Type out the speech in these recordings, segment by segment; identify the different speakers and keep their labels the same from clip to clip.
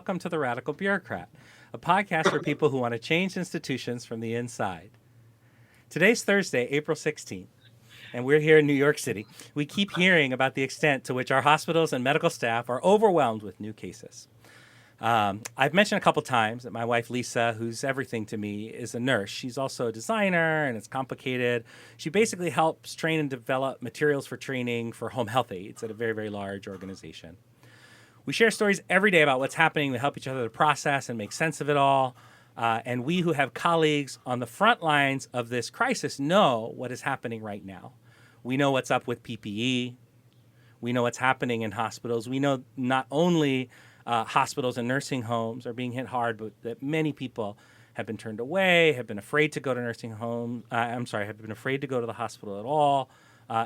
Speaker 1: welcome to The Radical Bureaucrat, a podcast for people who want to change institutions from the inside. Today's Thursday, April 16th, and we're here in New York City. We keep hearing about the extent to which our hospitals and medical staff are overwhelmed with new cases. I've mentioned a couple times that my wife, Lisa, who's everything to me, is a nurse. She's also a designer, and it's complicated. She basically helps train and develop materials for training for home health aides at a very, very large organization. We share stories every day about what's happening. We help each other to process and make sense of it all. And we who have colleagues on the front lines of this crisis know what is happening right now. We know what's up with PPE. We know what's happening in hospitals. We know not only hospitals and nursing homes are being hit hard, but that many people have been turned away, have been afraid to go to nursing home. Have been afraid to go to the hospital at all.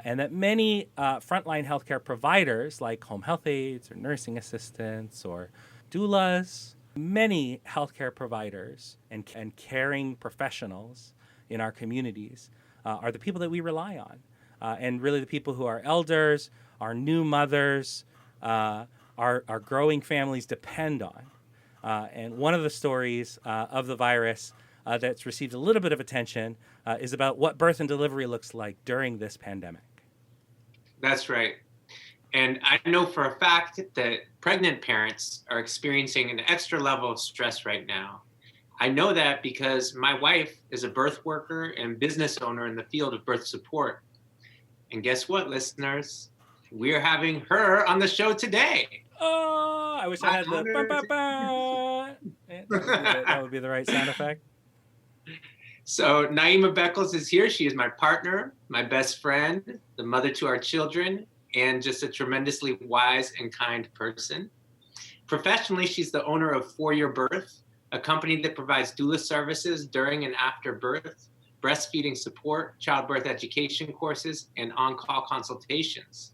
Speaker 1: And that many frontline healthcare providers like home health aides or nursing assistants or doulas, many healthcare providers and caring professionals in our communities are the people that we rely on. And really the people who are elders, our new mothers, our growing families depend on. And one of the stories of the virus that's received a little bit of attention is about what birth and delivery looks like during this pandemic.
Speaker 2: That's right. And I know for a fact that pregnant parents are experiencing an extra level of stress right now. I know that because my wife is a birth worker and business owner in the field of birth support. And guess what, listeners? We're having her on the show today.
Speaker 1: Oh, I wish I had the ba-ba-ba. That would be the right sound effect.
Speaker 2: So Naima Beckles is here. She is my partner, my best friend, the mother to our children, and just a tremendously wise and kind person. Professionally, she's the owner of For Your Birth, a company that provides doula services during and after birth, breastfeeding support, childbirth education courses, and on-call consultations.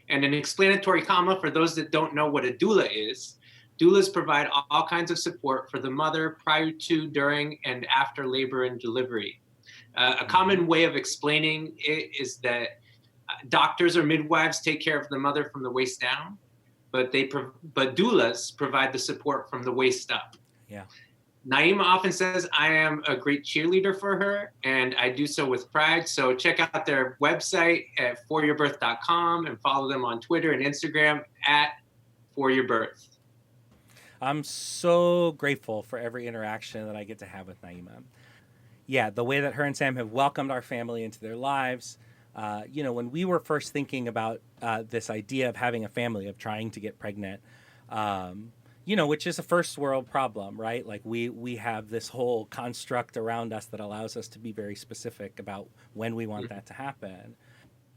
Speaker 2: And an explanatory comma for those that don't know what a doula is. Doulas provide all kinds of support for the mother prior to, during, and after labor and delivery. A common way of explaining it is that doctors or midwives take care of the mother from the waist down, but doulas provide the support from the waist up.
Speaker 1: Yeah.
Speaker 2: Naima often says I am a great cheerleader for her, and I do so with pride. So check out their website at foryourbirth.com and follow them on Twitter and Instagram at foryourbirth.
Speaker 1: I'm so grateful for every interaction that I get to have with Naima. Yeah, the way that her and Sam have welcomed our family into their lives. When we were first thinking about this idea of having a family, of trying to get pregnant, which is a first world problem, right? Like we have this whole construct around us that allows us to be very specific about when we want that to happen.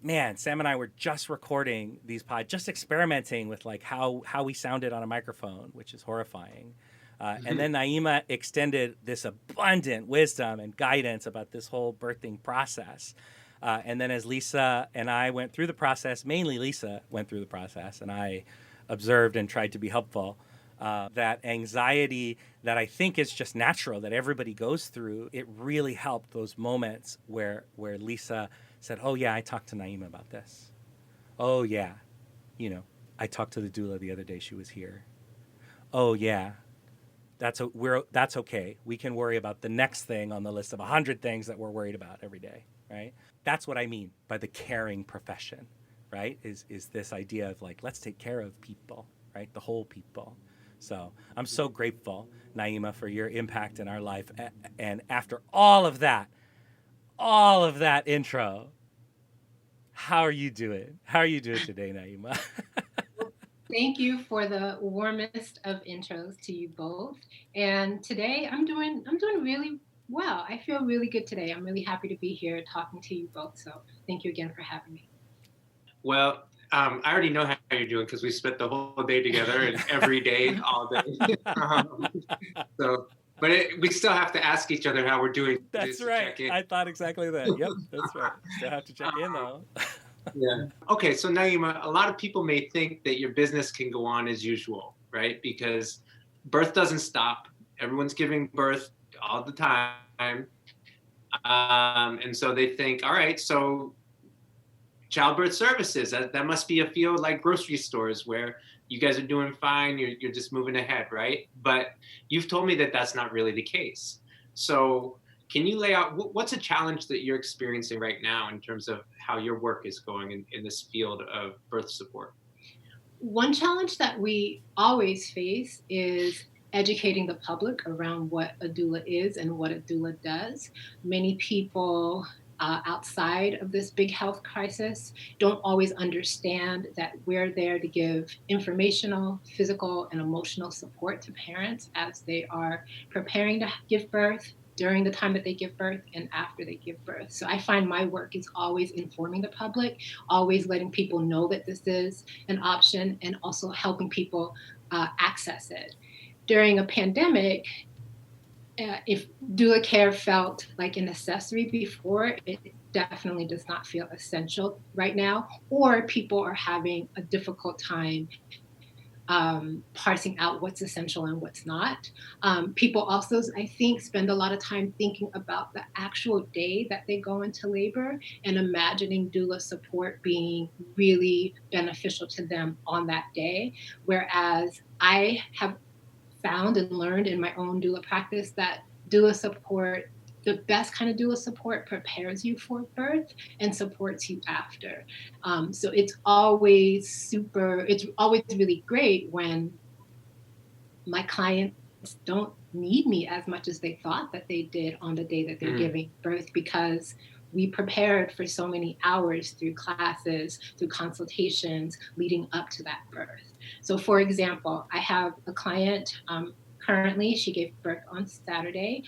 Speaker 1: Man, Sam and I were just recording these pods, just experimenting with like how we sounded on a microphone, which is horrifying. And then Naima extended this abundant wisdom and guidance about this whole birthing process. And then as Lisa and I went through the process, mainly Lisa went through the process, and I observed and tried to be helpful. That anxiety that I think is just natural, that everybody goes through, it really helped those moments where Lisa said, oh, yeah, I talked to Naima about this. Oh, yeah, I talked to the doula the other day. She was here. Oh, yeah, that's okay. We can worry about the next thing on the list of 100 things that we're worried about every day, right? That's what I mean by the caring profession, right, is this idea of like, let's take care of people, right, the whole people. So I'm so grateful, Naima, for your impact in our life. And after all of that intro, how are you doing? How are you doing today, Naima?
Speaker 3: Thank you for the warmest of intros to you both. And today I'm doing really well. I feel really good today. I'm really happy to be here talking to you both. So thank you again for having me.
Speaker 2: Well, I already know how you're doing because we spent the whole day together and every day, all day. We still have to ask each other how we're doing.
Speaker 1: That's right. I thought exactly that. Yep, that's right. Still have to check in though.
Speaker 2: Yeah. Okay, so Naima, a lot of people may think that your business can go on as usual, right? Because birth doesn't stop. Everyone's giving birth all the time. And so they think, all right, so childbirth services, that must be a field like grocery stores where you guys are doing fine. You're just moving ahead, right? But you've told me that that's not really the case. So can you lay out what's a challenge that you're experiencing right now in terms of how your work is going in this field of birth support?
Speaker 3: One challenge that we always face is educating the public around what a doula is and what a doula does. Many people outside of this big health crisis don't always understand that we're there to give informational, physical, and emotional support to parents as they are preparing to give birth, during the time that they give birth, and after they give birth. So I find my work is always informing the public, always letting people know that this is an option, and also helping people access it. During a pandemic, if doula care felt like a necessity before, it definitely does not feel essential right now, or people are having a difficult time parsing out what's essential and what's not. People also, I think, spend a lot of time thinking about the actual day that they go into labor and imagining doula support being really beneficial to them on that day. Whereas I have found and learned in my own doula practice that doula support, the best kind of doula support, prepares you for birth and supports you after. So it's always really great when my clients don't need me as much as they thought that they did on the day that they're giving birth, because we prepared for so many hours through classes, through consultations leading up to that birth. So for example, I have a client currently, she gave birth on Saturday.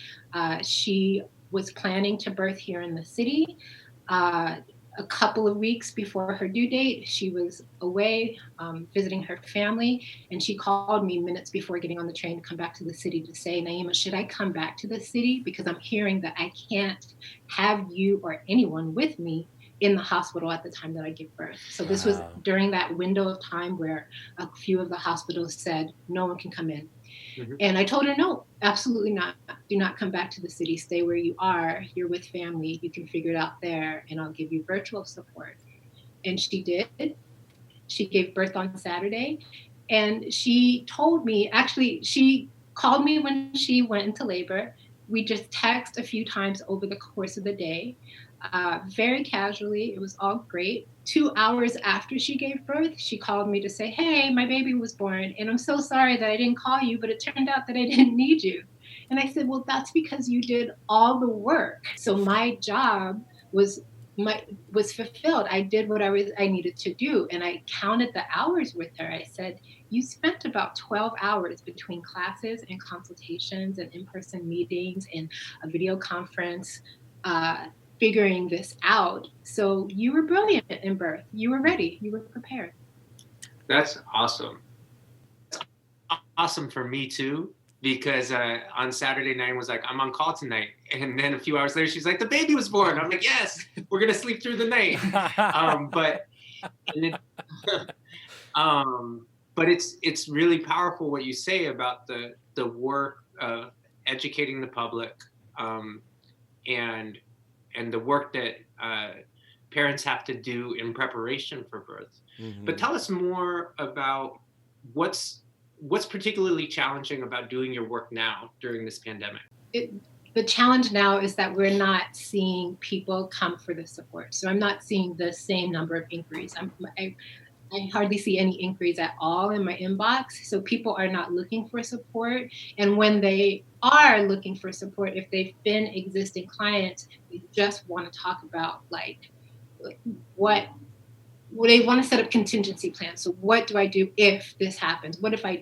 Speaker 3: She was planning to birth here in the city. A couple of weeks before her due date, she was away visiting her family, and she called me minutes before getting on the train to come back to the city to say, Naima, should I come back to the city? Because I'm hearing that I can't have you or anyone with me in the hospital at the time that I give birth. So this was during that window of time where a few of the hospitals said, no one can come in. Mm-hmm. And I told her, no, absolutely not. Do not come back to the city. Stay where you are. You're with family. You can figure it out there, and I'll give you virtual support. And she did. She gave birth on Saturday. And she told me, actually, she called me when she went into labor. We just texted a few times over the course of the day, very casually. It was all great. 2 hours after she gave birth, she called me to say, hey, my baby was born, and I'm so sorry that I didn't call you, but it turned out that I didn't need you. And I said, well, that's because you did all the work. So my job was fulfilled. I did what I needed to do. And I counted the hours with her. I said, you spent about 12 hours between classes and consultations and in-person meetings and a video conference, figuring this out. So you were brilliant in birth. You were ready. You were prepared.
Speaker 2: That's awesome. Awesome for me too, because on Saturday night was like, I'm on call tonight. And then a few hours later, she's like, the baby was born. I'm like, yes, we're going to sleep through the night. But it's really powerful what you say about the work of educating the public, and the work that parents have to do in preparation for birth. Mm-hmm. But tell us more about what's particularly challenging about doing your work now during this pandemic.
Speaker 3: The challenge now is that we're not seeing people come for the support. So I'm not seeing the same number of inquiries. I hardly see any inquiries at all in my inbox. So people are not looking for support. And when they are looking for support, if they've been existing clients, they just want to talk about like what they want to set up contingency plans. So what do I do if this happens? What do I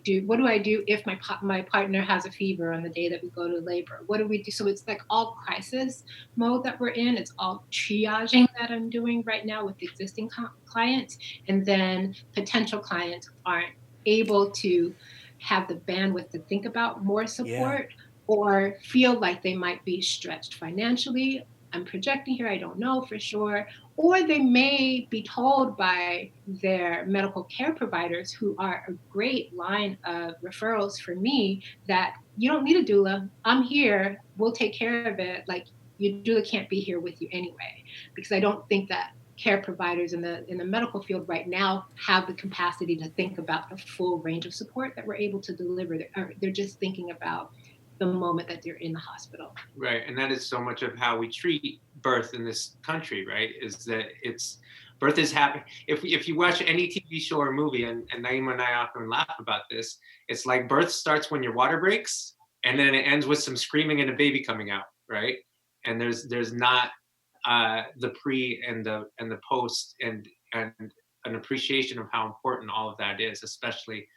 Speaker 3: do if my partner has a fever on the day that we go to labor? What do we do? So it's like all crisis mode that we're in. It's all triaging that I'm doing right now with existing clients. And then potential clients aren't able to have the bandwidth to think about more support, or feel like they might be stretched financially. I'm projecting here, I don't know for sure. Or they may be told by their medical care providers, who are a great line of referrals for me, that you don't need a doula. I'm here. We'll take care of it. Like, your doula can't be here with you anyway, because I don't think that care providers in the medical field right now have the capacity to think about the full range of support that we're able to deliver. They're just thinking about the moment that they're in the hospital.
Speaker 2: Right, and that is so much of how we treat birth in this country, right? Is that birth is happening. If you watch any TV show or movie, and Naima and I often laugh about this, it's like birth starts when your water breaks, and then it ends with some screaming and a baby coming out, right? And there's not the pre and the post and an appreciation of how important all of that is, especially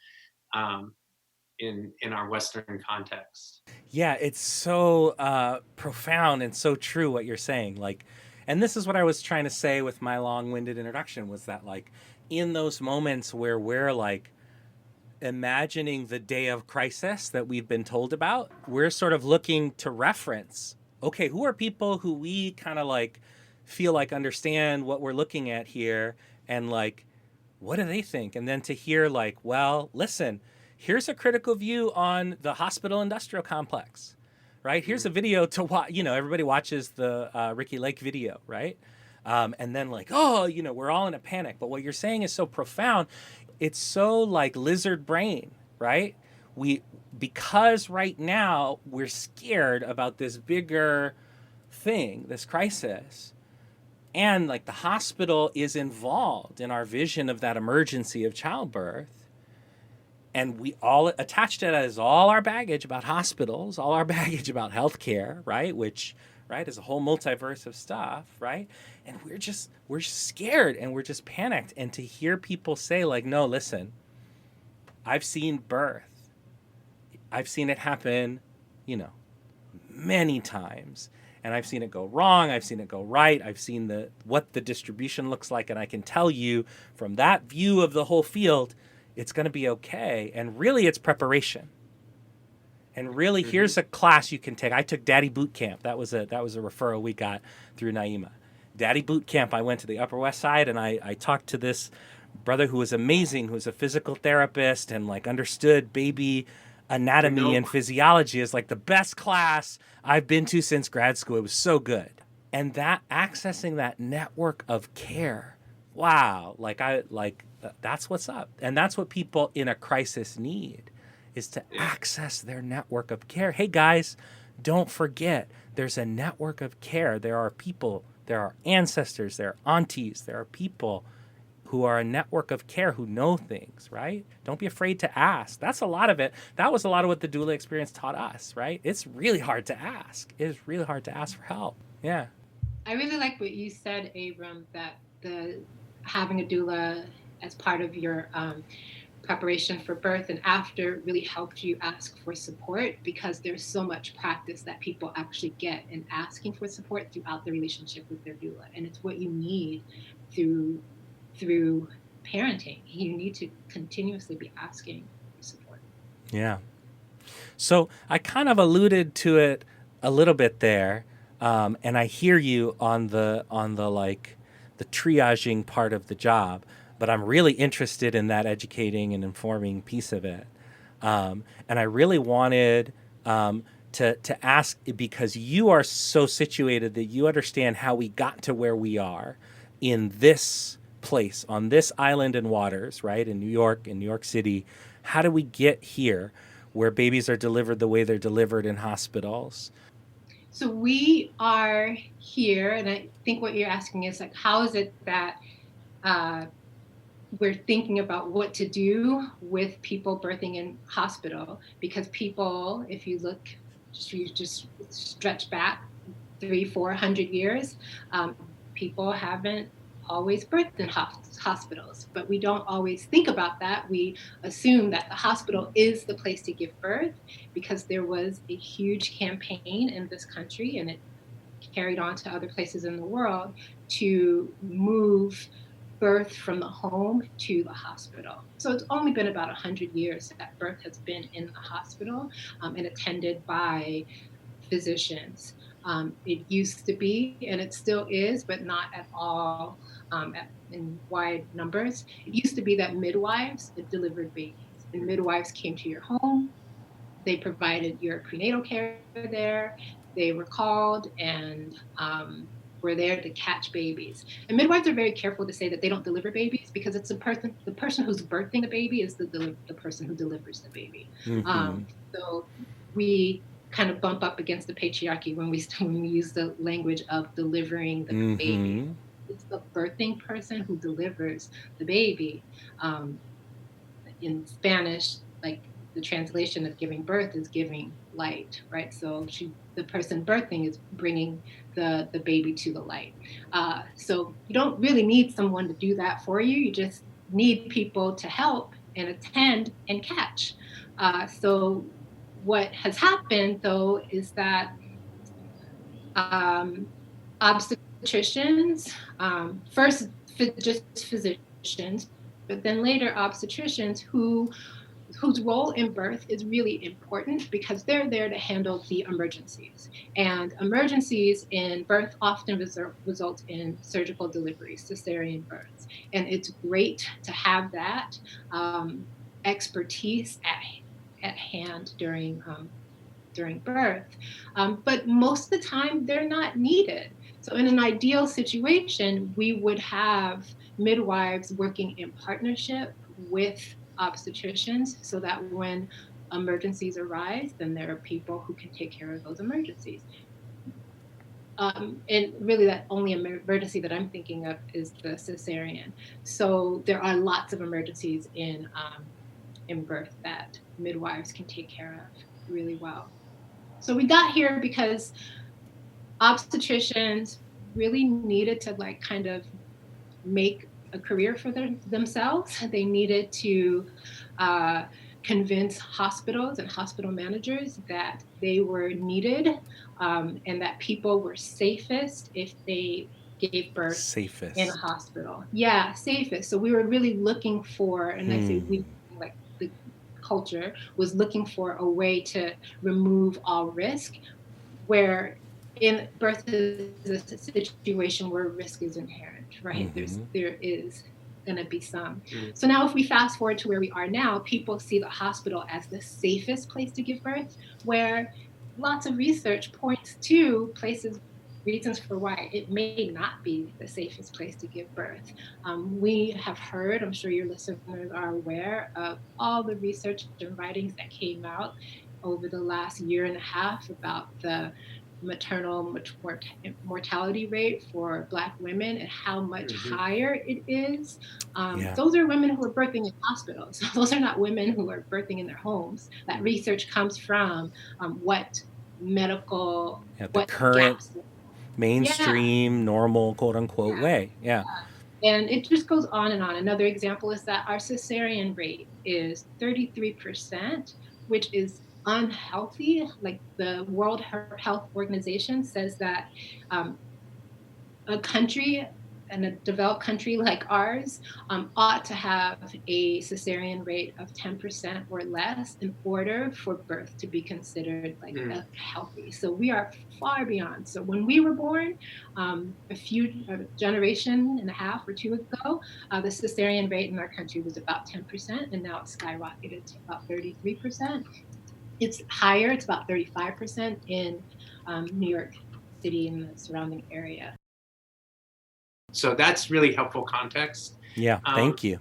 Speaker 2: in our Western context.
Speaker 1: Yeah, it's so profound and so true what you're saying. Like, and this is what I was trying to say with my long-winded introduction, was that like in those moments where we're like imagining the day of crisis that we've been told about, we're sort of looking to reference, okay, who are people who we kind of like feel like understand what we're looking at here, and like, what do they think? And then to hear like, well, listen, here's a critical view on the hospital industrial complex, right? Here's a video to watch. You know, everybody watches the Ricky Lake video, right? And then like, oh, you know, we're all in a panic. But what you're saying is so profound. It's so like lizard brain, right? Because right now we're scared about this bigger thing, this crisis. And like the hospital is involved in our vision of that emergency of childbirth. And we all attached it as all our baggage about hospitals, all our baggage about healthcare, right? Which, right, is a whole multiverse of stuff, right? And we're scared and we're just panicked. And to hear people say like, no, listen, I've seen birth. I've seen it happen, you know, many times. And I've seen it go wrong. I've seen it go right. I've seen what the distribution looks like. And I can tell you from that view of the whole field, it's going to be okay. And really, it's preparation. And really, here's a class you can take. I took Daddy Boot Camp. That was a referral we got through Naima. Daddy Boot Camp. I went to the Upper West Side, and I talked to this brother who was amazing, who was a physical therapist and like understood baby anatomy and physiology. Is like the best class I've been to since grad school. It was so good. And that accessing that network of care, wow, that's what's up. And that's what people in a crisis need, is to access their network of care. Hey guys, don't forget, there's a network of care. There are people, there are ancestors, there are aunties, there are people who are a network of care who know things, right? Don't be afraid to ask. That's a lot of it. That was a lot of what the doula experience taught us, right? It's really hard to ask. It is really hard to ask for help. Yeah.
Speaker 3: I really like what you said, Abram, that having a doula as part of your preparation for birth and after really helped you ask for support, because there's so much practice that people actually get in asking for support throughout the relationship with their doula. And it's what you need through parenting. You need to continuously be asking for support.
Speaker 1: Yeah. So I kind of alluded to it a little bit there, and I hear you on the like the triaging part of the job, but I'm really interested in that educating and informing piece of it, and I really wanted to ask, because you are so situated that you understand how we got to where we are in this place, on this island and waters, right? In New York City. How do we get here where babies are delivered the way they're delivered in hospitals?
Speaker 3: So we are here, and I think what you're asking is like, how is it that we're thinking about what to do with people birthing in hospital? Because people, if you look, you just stretch back 300-400 years, people haven't always birthed in hospitals, but we don't always think about that. We assume that the hospital is the place to give birth because there was a huge campaign in this country, and it carried on to other places in the world, to move birth from the home to the hospital. So it's only been about 100 years that birth has been in the hospital and attended by physicians. It used to be, and it still is, but not at all in wide numbers. It used to be that midwives delivered babies, and midwives came to your home. They provided your prenatal care there. They were called, and We're there to catch babies. And midwives are very careful to say that they don't deliver babies because it's the person who's birthing the baby is the person who delivers the baby. So we kind of bump up against the patriarchy when we use the language of delivering the baby. It's the birthing person who delivers the baby. In Spanish, like the translation of giving birth is giving light, right? So the person birthing is bringing the baby to the light. So you don't really need someone to do that for you. You just need people to help and attend and catch. So what has happened though is that obstetricians, first just physicians, but then later obstetricians whose role in birth is really important because they're there to handle the emergencies. And emergencies in birth often result in surgical deliveries, cesarean births. And it's great to have that expertise at hand during birth. But most of the time, they're not needed. So in an ideal situation, we would have midwives working in partnership with obstetricians so that when emergencies arise, then there are people who can take care of those emergencies. And really that only emergency that I'm thinking of is the cesarean. So there are lots of emergencies in birth that midwives can take care of really well. So we got here because obstetricians really needed to like kind of make a career for themselves. They needed to convince hospitals and hospital managers that they were needed and that people were safest if they gave birth in a hospital. Yeah, safest. So we were really looking for, and I say we, like the culture was looking for a way to remove all risk, where in birth is a situation where risk is inherent, right? There is going to be some. So now if we fast forward to where we are now, people see the hospital as the safest place to give birth, where lots of research points to reasons for why it may not be the safest place to give birth. We have heard, I'm sure your listeners are aware of all the research and writings that came out over the last year and a half about the maternal mortality rate for Black women and how much higher it is. Those are women who are birthing in hospitals. Those are not women who are birthing in their homes. That research comes from what medical,
Speaker 1: the current mainstream, normal, quote unquote way.
Speaker 3: And it just goes on and on. Another example is that our cesarean rate is 33%, which is unhealthy. Like the World Health Organization says that a country and a developed country like ours ought to have a cesarean rate of 10% or less in order for birth to be considered like healthy. So we are far beyond. So when we were born, a generation and a half or two ago, the cesarean rate in our country was about 10%, and now it's skyrocketed to about 33%. It's higher, it's about 35% in New York City and the surrounding area.
Speaker 2: So that's really helpful context.
Speaker 1: Yeah, thank you.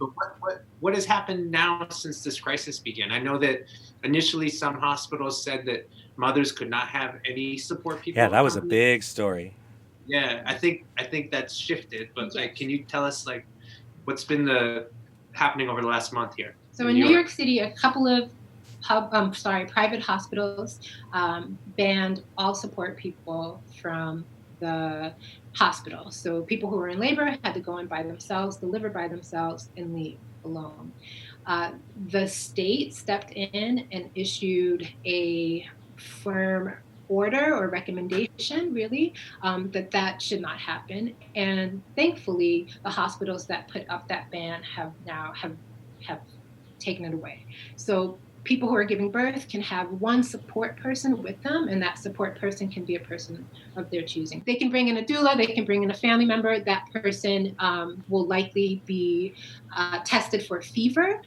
Speaker 2: What has happened now since this crisis began? I know that initially some hospitals said that mothers could not have any support people.
Speaker 1: Yeah, that was a big story.
Speaker 2: Yeah, I think that's shifted. But like, can you tell us like what's been happening over the last month here?
Speaker 3: So in New York City, a couple of private hospitals banned all support people from the hospital. So people who were in labor had to go in by themselves, deliver by themselves, and leave alone. The state stepped in and issued a firm order or recommendation, really, that should not happen. And thankfully, the hospitals that put up that ban have taken it away. So people who are giving birth can have one support person with them, and that support person can be a person of their choosing. They can bring in a doula, they can bring in a family member. That person will likely be tested for fever.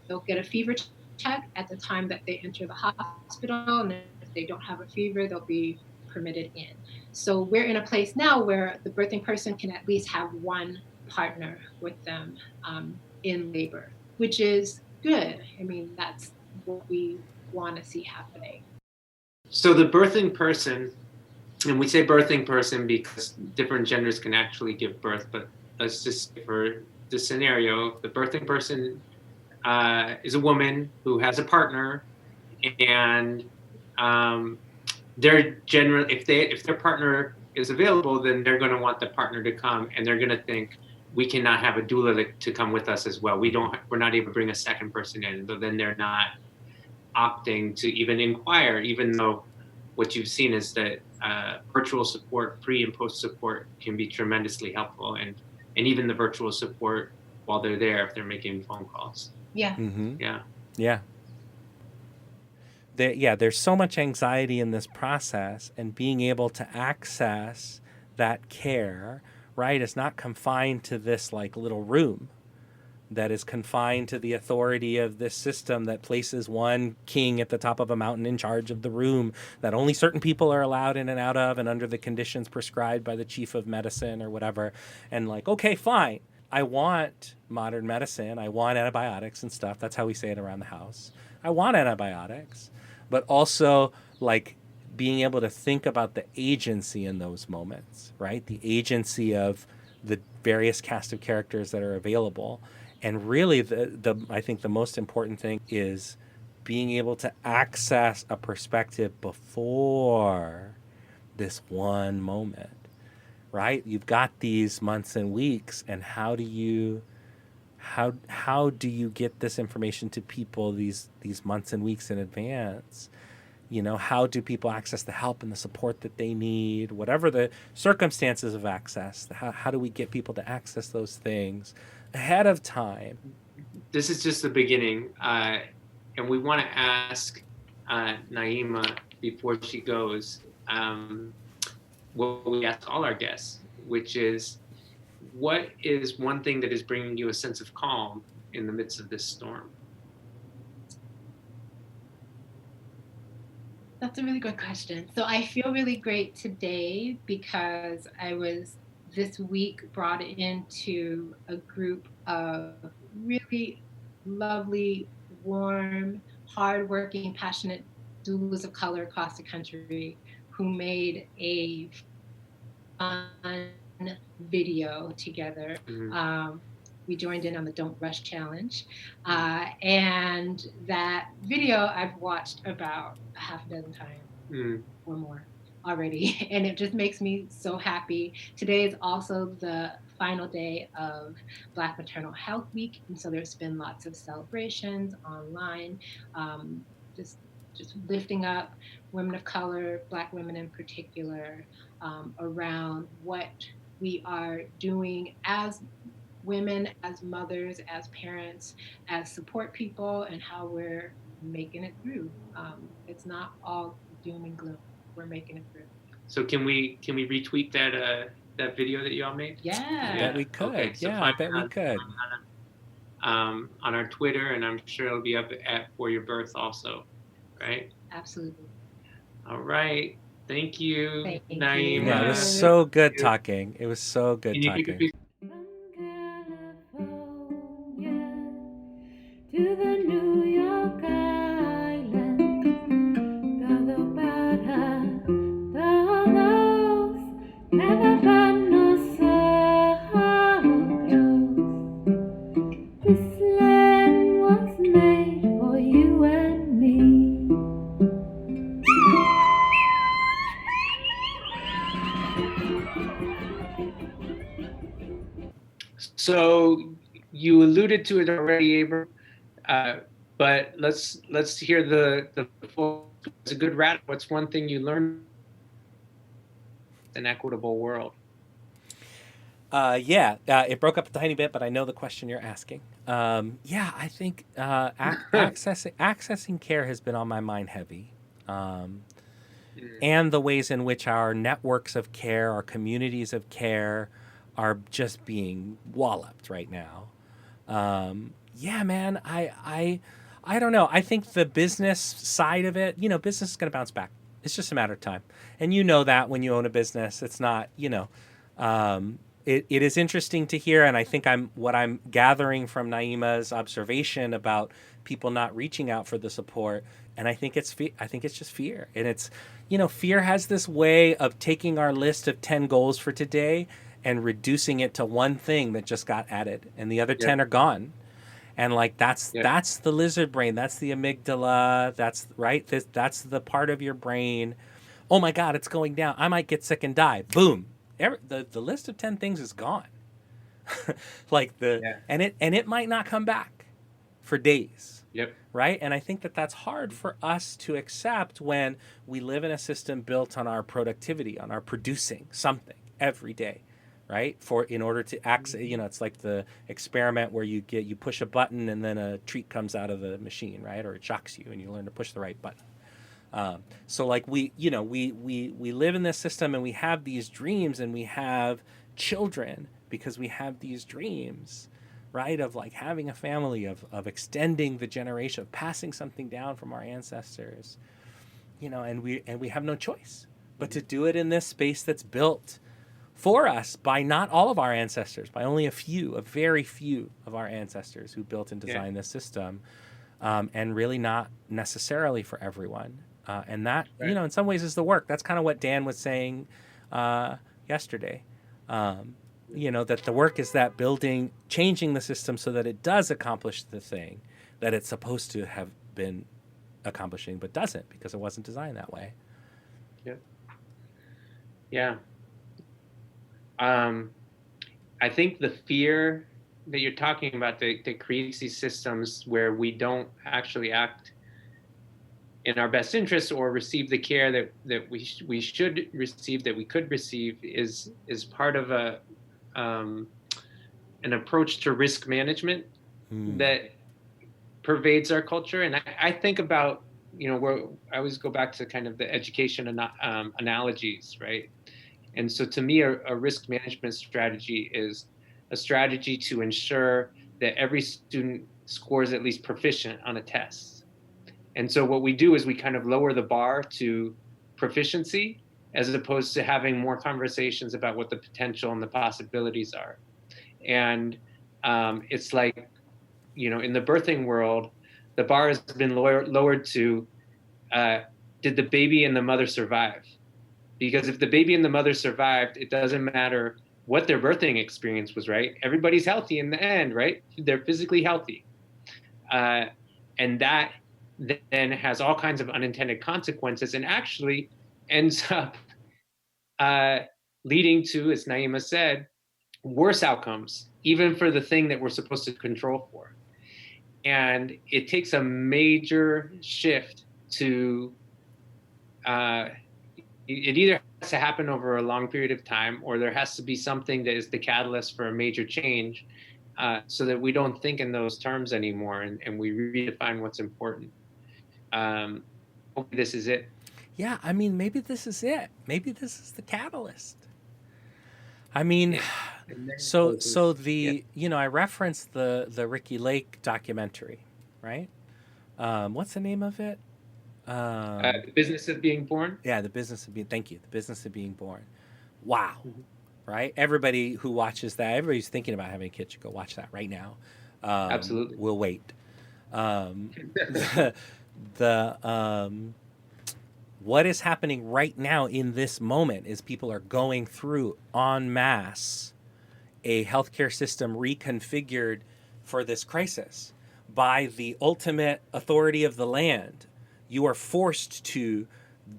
Speaker 3: They'll get a fever check at the time that they enter the hospital, and if they don't have a fever, they'll be permitted in. So we're in a place now where the birthing person can at least have one partner with them in labor, which is good. I mean, that's what we want to see happening.
Speaker 2: So the birthing person, and we say birthing person because different genders can actually give birth, but let's just say for the scenario, the birthing person is a woman who has a partner, and they're generally, if their partner is available, then they're going to want the partner to come, and they're going to think, we cannot have a doula to come with us as well. We're not able to bring a second person in. So then they're not opting to even inquire, even though what you've seen is that virtual support, pre and post support, can be tremendously helpful, and even the virtual support while they're there if they're making phone calls.
Speaker 3: Yeah.
Speaker 1: Mm-hmm.
Speaker 2: Yeah.
Speaker 1: There's so much anxiety in this process, and being able to access that care, right, is not confined to this like little room that is confined to the authority of this system that places one king at the top of a mountain in charge of the room that only certain people are allowed in and out of and under the conditions prescribed by the chief of medicine or whatever. And like, okay, fine. I want modern medicine. I want antibiotics and stuff. That's how we say it around the house. I want antibiotics, but also like being able to think about the agency in those moments, right? The agency of the various cast of characters that are available. And really, I think the most important thing is being able to access a perspective before this one moment, right? You've got these months and weeks, and how do you get this information to people these months and weeks in advance? You know, how do people access the help and the support that they need, whatever the circumstances of access? How do we get people to access those things ahead of time?
Speaker 2: This is just the beginning, and we want to ask Naima before she goes what we ask all our guests, which is, what is one thing that is bringing you a sense of calm in the midst of this storm?
Speaker 3: That's a really good question. So I feel really great today because I was this week brought into a group of really lovely, warm, hardworking, passionate doulas of color across the country who made a fun video together.
Speaker 2: Mm-hmm.
Speaker 3: We joined in on the Don't Rush Challenge. And that video I've watched about a half a dozen times or more already. And it just makes me so happy. Today is also the final day of Black Maternal Health Week. And so there's been lots of celebrations online, just lifting up women of color, Black women in particular, around what we are doing as women, as mothers, as parents, as support people, and how we're making it through. It's not all doom and gloom. We're making it through.
Speaker 2: So can we retweet that video that you all made?
Speaker 3: Yeah.
Speaker 1: I bet we could. Okay, so I bet we could.
Speaker 2: On our Twitter, and I'm sure it'll be up at For Your Birth also, right?
Speaker 3: Absolutely.
Speaker 2: All right. Thank you,
Speaker 3: Naima.
Speaker 1: Yeah, it was so good talking. It was so good talking.
Speaker 4: To the New York Island, todo para todos, nada para nosotros. This land was made for you and me.
Speaker 2: So you alluded to it already, Abram. But let's hear the full. It's a good wrap. What's one thing you learned in an equitable world?
Speaker 1: It broke up a tiny bit, but I know the question you're asking. I think accessing care has been on my mind heavy, and the ways in which our networks of care, our communities of care, are just being walloped right now. I don't know. I think the business side of it, business is going to bounce back. It's just a matter of time. And you know that when you own a business, it's not, it is interesting to hear. And I think what I'm gathering from Naima's observation about people not reaching out for the support. And I think it's just fear. And it's, fear has this way of taking our list of 10 goals for today and reducing it to one thing that just got added and the other 10 are gone. And like, that's the lizard brain. That's the amygdala. That's right. That's the part of your brain. Oh my God, it's going down. I might get sick and die. Boom. The list of 10 things is gone. And it might not come back for days.
Speaker 2: Yep.
Speaker 1: Right. And I think that's hard for us to accept when we live in a system built on our productivity, on our producing something every day. Right. In order to access, it's like the experiment where you push a button and then a treat comes out of the machine, right? Or it shocks you and you learn to push the right button. So like we live in this system and we have these dreams and we have children because we have these dreams, right? Of like having a family, of extending the generation, of passing something down from our ancestors, and we have no choice but to do it in this space that's built for us by not all of our ancestors, by only a very few of our ancestors who built and designed this system, and really not necessarily for everyone. And that, in some ways is the work. That's kind of what Dan was saying yesterday. That the work is that changing the system so that it does accomplish the thing that it's supposed to have been accomplishing, but doesn't because it wasn't designed that way.
Speaker 2: Yeah. I think the fear that you're talking about that creates these systems where we don't actually act in our best interest or receive the care that we should receive, that we could receive, is part of an approach to risk management that pervades our culture. And I think about, I always go back to kind of the education analogies, right? And so to me, a risk management strategy is a strategy to ensure that every student scores at least proficient on a test. And so what we do is we kind of lower the bar to proficiency as opposed to having more conversations about what the potential and the possibilities are. And it's like, in the birthing world, the bar has been lowered to, did the baby and the mother survive? Because if the baby and the mother survived, it doesn't matter what their birthing experience was, right? Everybody's healthy in the end, right? They're physically healthy. And that then has all kinds of unintended consequences and actually ends up leading to, as Naima said, worse outcomes, even for the thing that we're supposed to control for. And it takes a major shift to, it either has to happen over a long period of time, or there has to be something that is the catalyst for a major change, so that we don't think in those terms anymore and we redefine what's important. Hopefully this is it.
Speaker 1: Yeah, I mean, maybe this is it. Maybe this is the catalyst. I mean, I referenced the Ricky Lake documentary, right? What's the name of it?
Speaker 2: The Business of Being Born.
Speaker 1: Yeah, The Business of Being Born. Wow. Mm-hmm. Right? Everybody who watches that, everybody's thinking about having a kid should go watch that right now.
Speaker 2: Absolutely.
Speaker 1: We'll wait. What is happening right now in this moment is people are going through en masse a healthcare system reconfigured for this crisis by the ultimate authority of the land. You are forced to,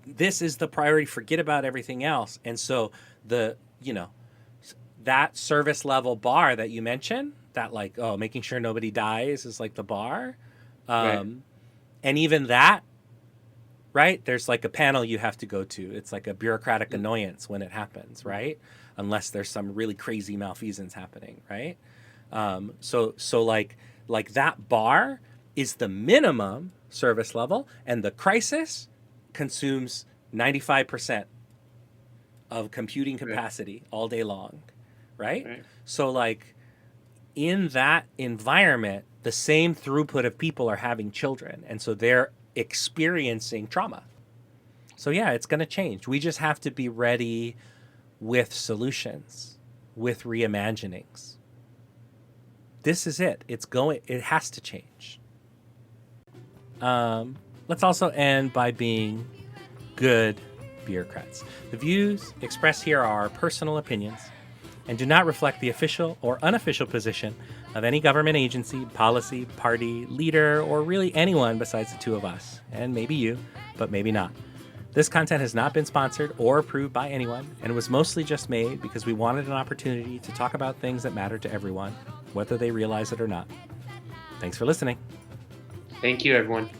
Speaker 1: this is the priority, forget about everything else. And so that service level bar that you mentioned, that like, making sure nobody dies is like the bar.
Speaker 2: Right.
Speaker 1: And even that, right? There's like a panel you have to go to. It's like a bureaucratic annoyance when it happens, right? Unless there's some really crazy malfeasance happening, right? So like that bar is the minimum service level, and the crisis consumes 95% of computing capacity all day long, right? So like in that environment, the same throughput of people are having children, and so they're experiencing trauma. So yeah, it's going to change. We just have to be ready with solutions, with reimaginings. This is it. It has to change. Let's also end by being good bureaucrats. The views expressed here are personal opinions and do not reflect the official or unofficial position of any government agency, policy, party, leader, or really anyone besides the two of us. And maybe you, but maybe not. This content has not been sponsored or approved by anyone and was mostly just made because we wanted an opportunity to talk about things that matter to everyone, whether they realize it or not. Thanks for listening.
Speaker 2: Thank you, everyone.